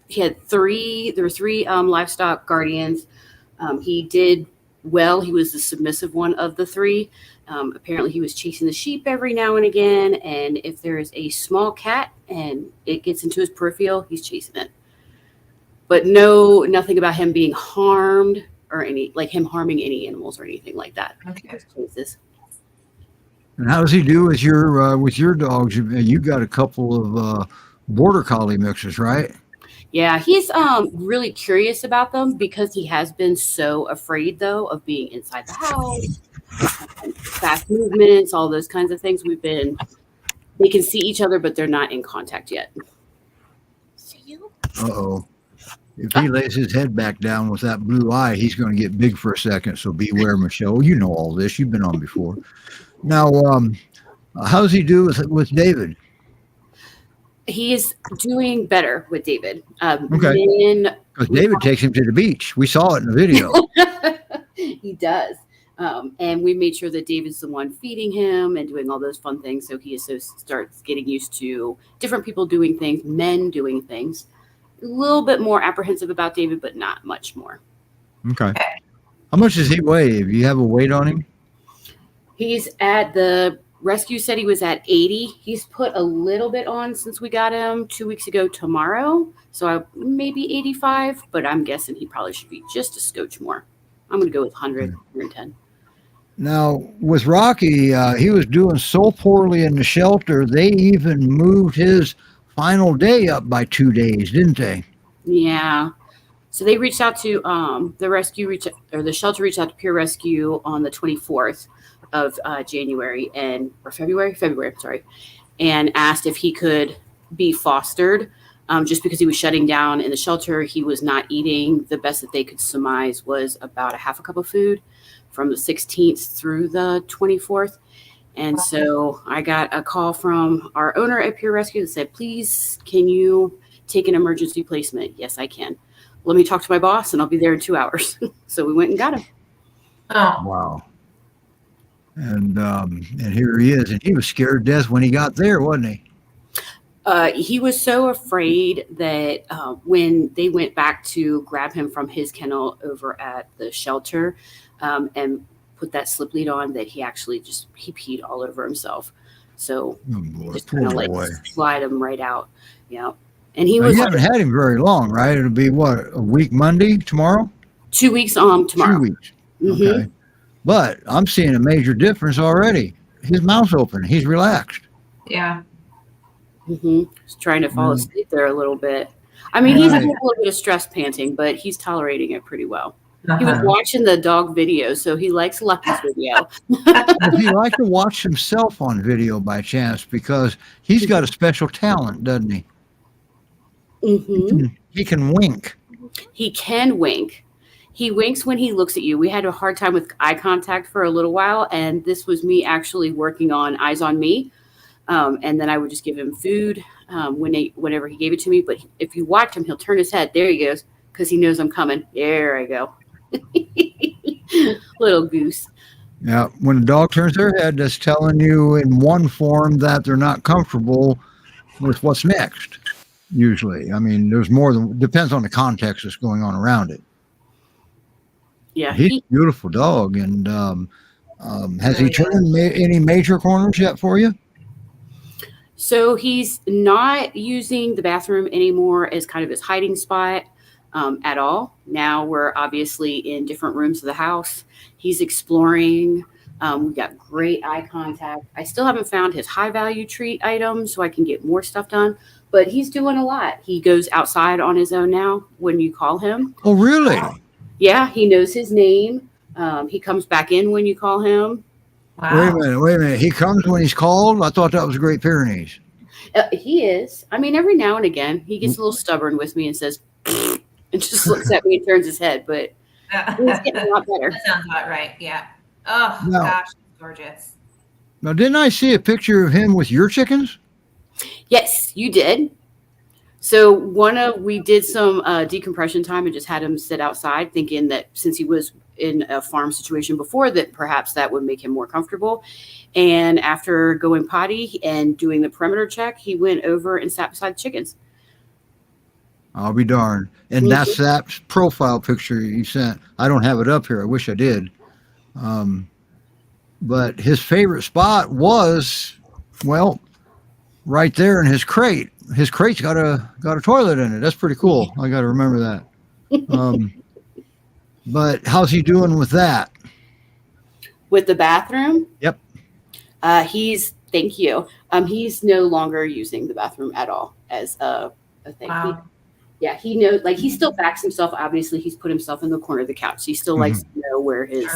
he had three livestock guardians. He did well. He was the submissive one of the three. Apparently he was chasing the sheep every now and again, and if there is a small cat and it gets into his peripheral, he's chasing it. But nothing about him being harmed or him harming any animals or anything like that. Okay. Just chases. And how does he do with your dogs? You got a couple of border collie mixes, right? Yeah, he's really curious about them because he has been so afraid, though, of being inside the house, fast movements, all those kinds of things. They can see each other, but they're not in contact yet. See you? Uh-oh. If he lays his head back down with that blue eye, he's going to get big for a second. So beware, Michelle. You know all this. You've been on before. Now, how's he do with David? He is doing better with David. Okay. Because David takes him to the beach. We saw it in the video. He does. And we made sure that David's the one feeding him and doing all those fun things. So he starts getting used to different people doing things, men doing things. A little bit more apprehensive about David, but not much more. Okay. How much does he weigh? Do you have a weight on him? He's at the rescue said he was at 80. He's put a little bit on since we got him 2 weeks ago tomorrow. So maybe 85, but I'm guessing he probably should be just a scotch more. I'm going to go with 100, 110. Now, with Rocky, he was doing so poorly in the shelter, they even moved his final day up by 2 days, didn't they? Yeah. So they reached out to the shelter reached out to PYRescue on the 24th of January or February, sorry, and asked if he could be fostered. Just because he was shutting down in the shelter, he was not eating. The best that they could surmise was about a half a cup of food from the 16th through the 24th. And so I got a call from our owner at PYRescue that said, please, can you take an emergency placement? Yes, I can. Let me talk to my boss and I'll be there in 2 hours. So we went and got him. Oh, Wow. And here he is. And he was scared to death when he got there, wasn't he? He was so afraid that when they went back to grab him from his kennel over at the shelter and put that slip lead on, that he actually he peed all over himself. So just kind of slide him right out. Yeah. And he was. You haven't had him very long, right? It'll be what, a week Monday tomorrow? 2 weeks tomorrow. 2 weeks. Mm-hmm. Okay. But I'm seeing a major difference already. His mouth's open. He's relaxed. yeah. Mm-hmm. He's trying to fall asleep there a little bit. I mean, he's having a little bit of stress panting, but he's tolerating it pretty well. He was watching the dog video, so he likes Lucky's video. Does he like to watch himself on video by chance? Because he's got a special talent, doesn't he? Mm-hmm. He can wink. He can wink. He winks when he looks at you. We had a hard time with eye contact for a little while, and this was me actually working on eyes on me. And then I would just give him food whenever he gave it to me. But if you watch him, he'll turn his head. There he goes, because he knows I'm coming. There I go. Little goose. Yeah, when a dog turns their head, that's telling you in one form that they're not comfortable with what's next. usually. I mean, there's more than, depends on the context that's going on around it. Yeah, He's a beautiful dog. And has he turned any major corners yet for you? so he's not using the bathroom anymore as kind of his hiding spot at all. Now we're obviously in different rooms of the house. He's exploring. We've got great eye contact. I still haven't found his high value treat items so I can get more stuff done, but he's doing a lot. He goes outside on his own now when you call him. Oh, really? Yeah, he knows his name. He comes back in when you call him. Wow. Wait a minute. He comes when he's called? I thought that was Great Pyrenees. He is. I mean, every now and again, he gets a little stubborn with me and says, and just looks at me and turns his head, but he's getting a lot better. That sounds about right. Yeah. Oh, No. gosh, gorgeous. Now, didn't I see a picture of him with your chickens? Yes, you did. So we did some decompression time and just had him sit outside, thinking that since he was in a farm situation before, that perhaps that would make him more comfortable. And after going potty and doing the perimeter check, he went over and sat beside the chickens. I'll be darned. And that's that profile picture you sent. I don't have it up here. I wish I did. But his favorite spot was, well, right there in his crate. His crate's got a toilet in it. That's pretty cool. I got to remember that. But how's he doing with that? With the bathroom? Yep. Thank you. He's no longer using the bathroom at all as a thing. Wow. He knows, like, he still backs himself. Obviously, he's put himself in the corner of the couch. He still likes to know where his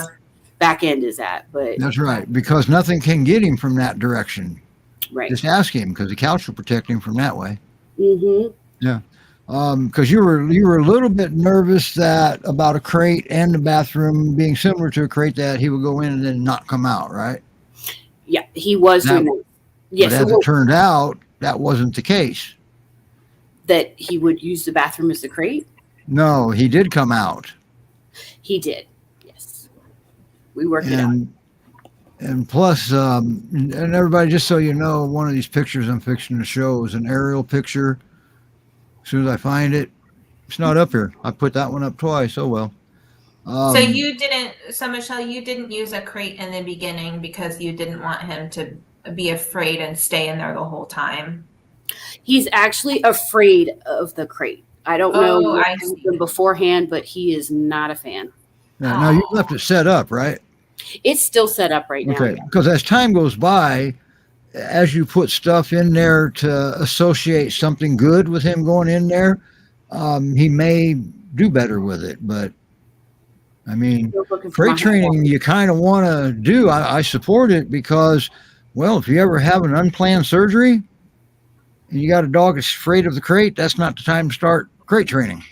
back end is at. But That's right, because nothing can get him from that direction. right. Just ask him, because the couch will protect him from that way. Mm-hmm. Yeah. Because you were a little bit nervous about a crate and the bathroom being similar to a crate, that he would go in and then not come out, right? Yeah, he was doing that. Yes, But as it turned out, that wasn't the case. That he would use the bathroom as the crate. No, he did come out. He did. Yes, we worked it out. And plus, and everybody, just so you know, one of these pictures I'm fixing to show is an aerial picture. As soon as I find it, it's not up here. I put that one up twice. Oh, well. So Michele, you didn't use a crate in the beginning because you didn't want him to be afraid and stay in there the whole time. He's actually afraid of the crate. I don't know what I happened beforehand, but he is not a fan. Yeah, now you left it set up, right? It's still set up right now. Okay, because as time goes by, as you put stuff in there to associate something good with him going in there, he may do better with it. But I mean, crate training, you kind of want to do. I support it because, well, if you ever have an unplanned surgery and you got a dog that's afraid of the crate, that's not the time to start crate training.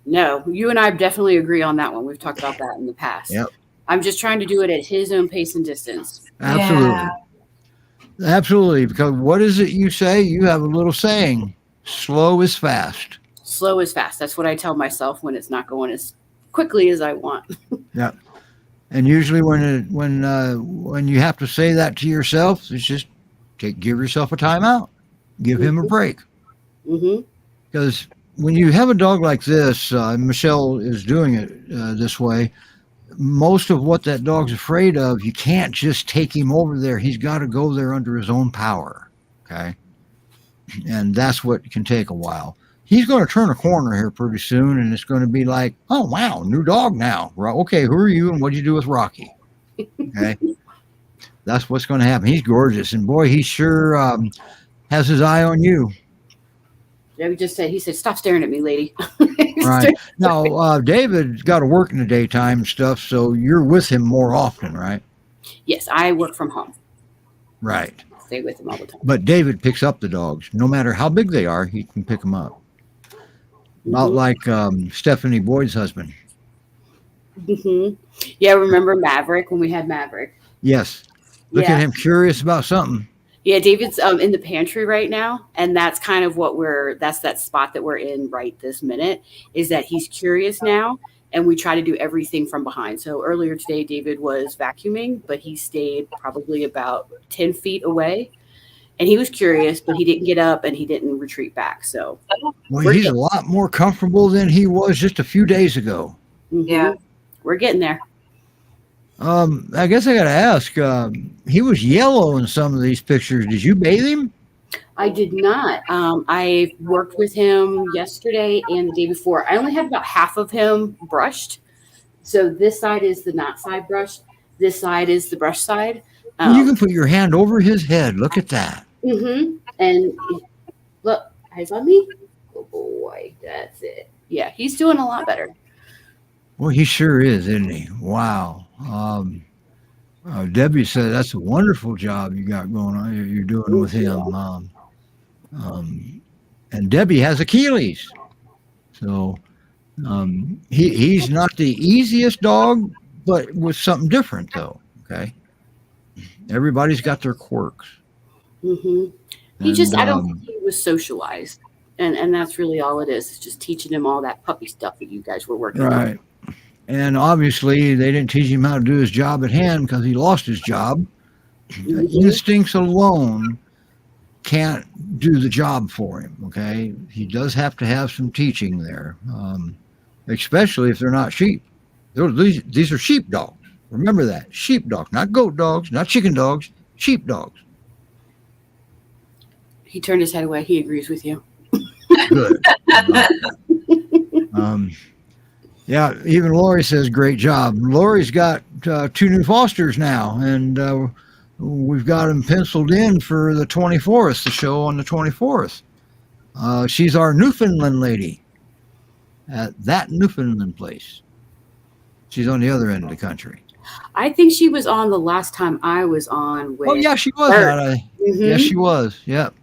No, you and I definitely agree on that one. We've talked about that in the past. Yep. I'm just trying to do it at his own pace and distance. Absolutely. Yeah. Absolutely. Because what is it you say? You have a little saying, slow is fast. Slow is fast. That's what I tell myself when it's not going as quickly as I want. Yeah. And usually when you have to say that to yourself, it's just give yourself a timeout. Give him a break. Mm-hmm. Because when you have a dog like this, Michele is doing it this way, most of what that dog's afraid of, you can't just take him over there. He's got to go there under his own power. Okay. And that's what can take a while. He's going to turn a corner here pretty soon, and it's going to be like, oh, wow, new dog now. Okay, who are you, and what did you do with Rocky? Okay. That's what's going to happen. He's gorgeous, and boy, he sure has his eye on you. Yeah, he said, stop staring at me, lady. Right. Now, David's got to work in the daytime and stuff, so you're with him more often, right? Yes, I work from home. Right. Stay with him all the time. But David picks up the dogs. No matter how big they are, he can pick them up. Not like Stephanie Boyd's husband. Mm-hmm. Yeah, remember Maverick when we had Maverick? Yes. Look at him, curious about something. Yeah, David's in the pantry right now, and that's kind of that's that spot that we're in right this minute, is that he's curious now, and we try to do everything from behind. So earlier today, David was vacuuming, but he stayed probably about 10 feet away, and he was curious, but he didn't get up and he didn't retreat back. So Well, he's a lot more comfortable than he was just a few days ago. Yeah. we're getting there. I guess I got to ask. He was yellow in some of these pictures. Did you bathe him? I did not. I worked with him yesterday and the day before. I only had about half of him brushed. So this side is the not side brushed. This side is the brush side. Well, you can put your hand over his head. Look at that. And look, eyes on me. Oh boy, that's it. Yeah, he's doing a lot better. Well, he sure is, isn't he? Wow. Debbie said that's a wonderful job you got going on. You're doing with him. And Debbie has Achilles, so he's not the easiest dog, but with something different though. Okay, everybody's got their quirks. He just, I don't think he was socialized, and that's really all it is. It's just teaching him all that puppy stuff that you guys were working on. Right. And obviously, they didn't teach him how to do his job at hand because he lost his job. Instincts alone can't do the job for him. Okay, he does have to have some teaching there, especially if they're not sheep. These are sheep dogs. Remember that, sheep dogs, not goat dogs, not chicken dogs, sheep dogs. He turned his head away. He agrees with you. Good. Yeah, even Lori says great job. Lori's got 2 new fosters now, and we've got them penciled in for the 24th, the show on the 24th. She's our Newfoundland lady at that Newfoundland place. She's on the other end of the country. I think she was on the last time I was on with. Oh, yeah, she was. Yes, she was. Yep.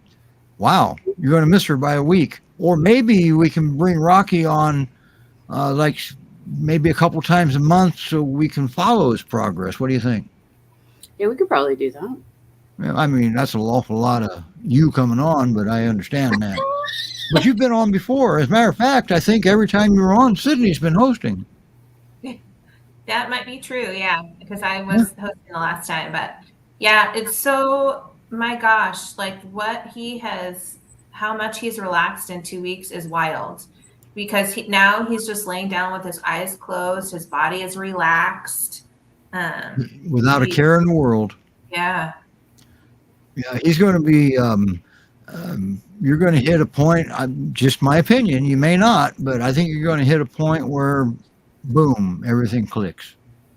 Wow. You're going to miss her by a week. Or maybe we can bring Rocky on like maybe a couple times a month so we can follow his progress. What do you think? Yeah, we could probably do that. Yeah, I mean, that's an awful lot of you coming on, but I understand that. But you've been on before. As a matter of fact, I think every time you were on, Sydney's been hosting. That might be true, yeah, because I was hosting the last time. But yeah, it's so, my gosh, like how much he's relaxed in 2 weeks is wild. Because now he's just laying down with his eyes closed, his body is relaxed. Without a care in the world. Yeah. Yeah, he's going to be, you're going to hit a point, just my opinion, you may not, but I think you're going to hit a point where boom, everything clicks.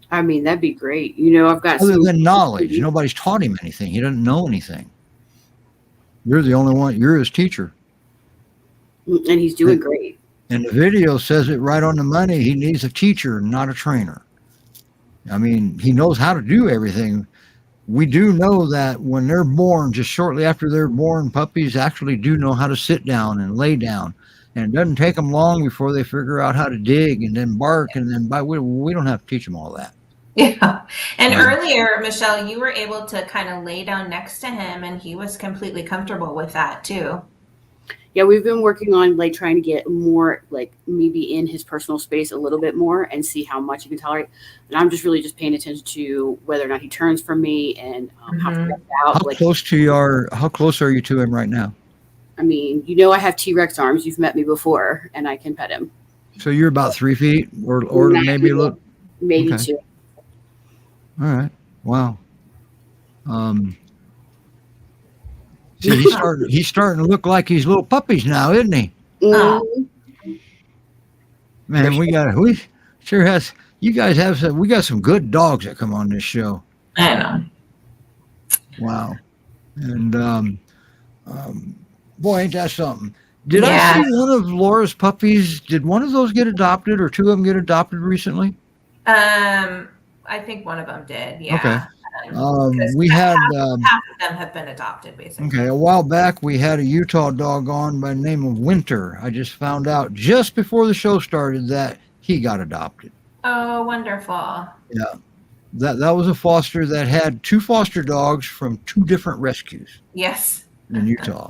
I mean, that'd be great. You know, I've got other than knowledge. Nobody's taught him anything. He doesn't know anything. You're the only one. You're his teacher. And he's doing great. And the video says it right on the money. He needs a teacher, not a trainer. I mean, he knows how to do everything. We do know that when they're born, just shortly after they're born, puppies actually do know how to sit down and lay down. And it doesn't take them long before they figure out how to dig and then bark. And then we don't have to teach them all that. Yeah. And earlier, Michele, you were able to kind of lay down next to him and he was completely comfortable with that too. Yeah, we've been working on like trying to get more like maybe in his personal space a little bit more and see how much he can tolerate. And I'm just really just paying attention to whether or not he turns from me and how far out. How close are you to him right now? I mean, you know, I have T-Rex arms. You've met me before, and I can pet him. So you're about 3 feet, or maybe a little, maybe 2. All right. Wow. See, he's starting to look like he's little puppies now, isn't he? Man, we got some good dogs that come on this show. I know. Wow. And boy, ain't that something. Did I see one of Laura's puppies? Did one of those get adopted or 2 of them get adopted recently? I think one of them did. Yeah. Okay. We had half of them have been adopted, basically. Okay, a while back we had a Utah dog on by the name of Winter. I just found out just before the show started that he got adopted. Oh, wonderful. Yeah. That was a foster that had 2 foster dogs from 2 different rescues. Yes. In Utah.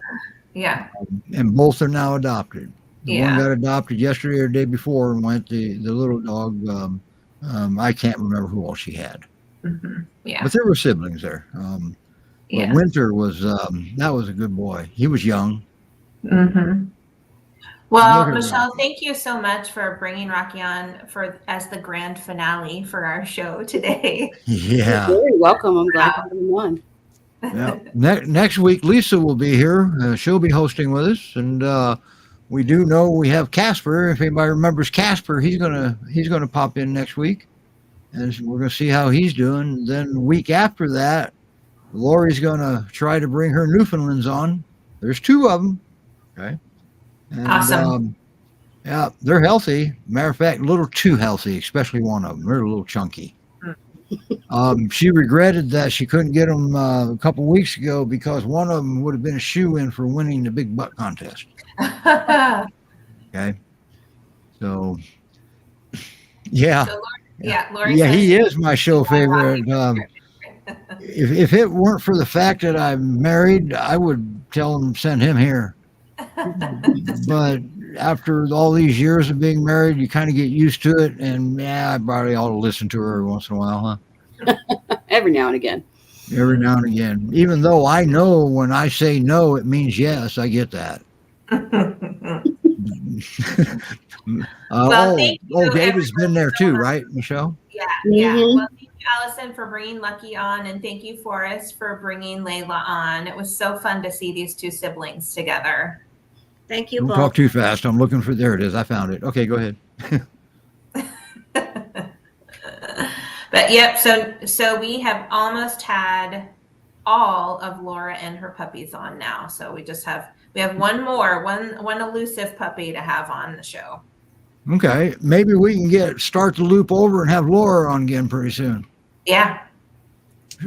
Yeah. And both are now adopted. The one got adopted yesterday or the day before and went the little dog. I can't remember who all she had. Yeah. But there were siblings there. Yeah. Winter was that was a good boy. He was young. Mm-hmm. Well, Look at Michele, thank you so much for bringing Rocky on for as the grand finale for our show today. Yeah. You're very welcome. I'm glad to have him on. Yeah. Next week, Lisa will be here. She'll be hosting with us, and we do know we have Casper. If anybody remembers Casper, he's gonna pop in next week, and we're gonna see how he's doing. Then the week after that, Lori's gonna try to bring her Newfoundlands on. There's 2 of them. Okay. And, Awesome. yeah, they're healthy. Matter of fact, a little too healthy, especially one of them. They're a little chunky. She regretted that she couldn't get them a couple weeks ago because one of them would have been a shoe-in for winning the big butt contest. Okay. So, yeah. So Lori Yeah, says he she- is my show favorite. If it weren't for the fact that I'm married, I would tell him send him here. But after all these years of being married, you kind of get used to it, and yeah, I probably ought to listen to her every once in a while, huh? Every now and again. Every now and again. Even though I know when I say no, it means yes, I get that. Well, thank you, David's been there too, everyone. right, Michele? Yeah. Mhm. Well, thank you, Allison, for bringing Lucky on, and thank you, Forrest, for bringing Layla on. It was so fun to see these 2 siblings together. Thank you Don't both. talk too fast. I'm looking for, there it is. I found it. Okay, go ahead. But yep, so we have almost had all of Laura and her puppies on now. So we have one more, one elusive puppy to have on the show. Okay, maybe we can start the loop over and have Laura on again pretty soon. Yeah.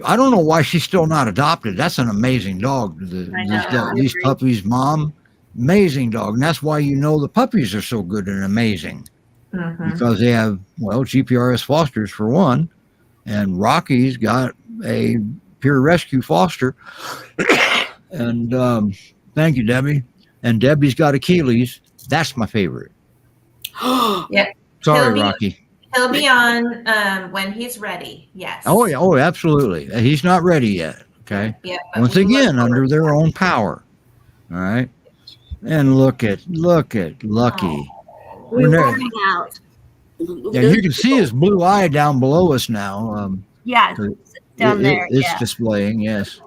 I don't know why she's still not adopted. That's an amazing dog. I know. These puppies' mom, amazing dog. And that's why the puppies are so good and amazing. Mm-hmm. Because they have, GPRS Fosters for one, and Rocky's got a PYRescue Foster. And thank you, Debbie. And Debbie's got a Keeley's. That's my favorite. Yeah. Sorry, Rocky. He'll be on when he's ready. Yes. Oh, yeah. Oh, absolutely. He's not ready yet. Okay. Yeah. but Once we look again, forward under to their it. own power. All right. And look at Lucky. We When they're- will hang out. Yeah, you can see his blue eye down below us now. Yeah, down there. It's Yeah. displaying, yes.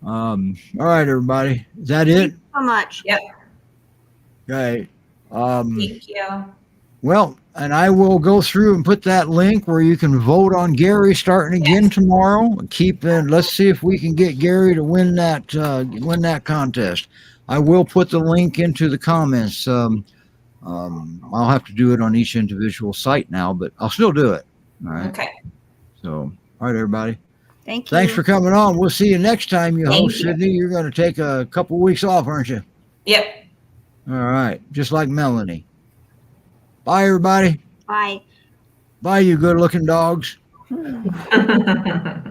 All right, everybody. Is that it? So much. Okay. Thank you. Well, and I will go through and put that link where you can vote on Gary starting again tomorrow. Let's see if we can get Gary to win that contest. I will put the link into the comments. I'll have to do it on each individual site now, but I'll still do it. All right. Okay. So, all right, everybody. Thank you. Thanks for coming on. We'll see you next time you Thank host, you. Sydney. You're going to take a couple weeks off, aren't you? Yep. All right. Just like Melanie. Bye, everybody. Bye. Bye, you good-looking dogs. Bye.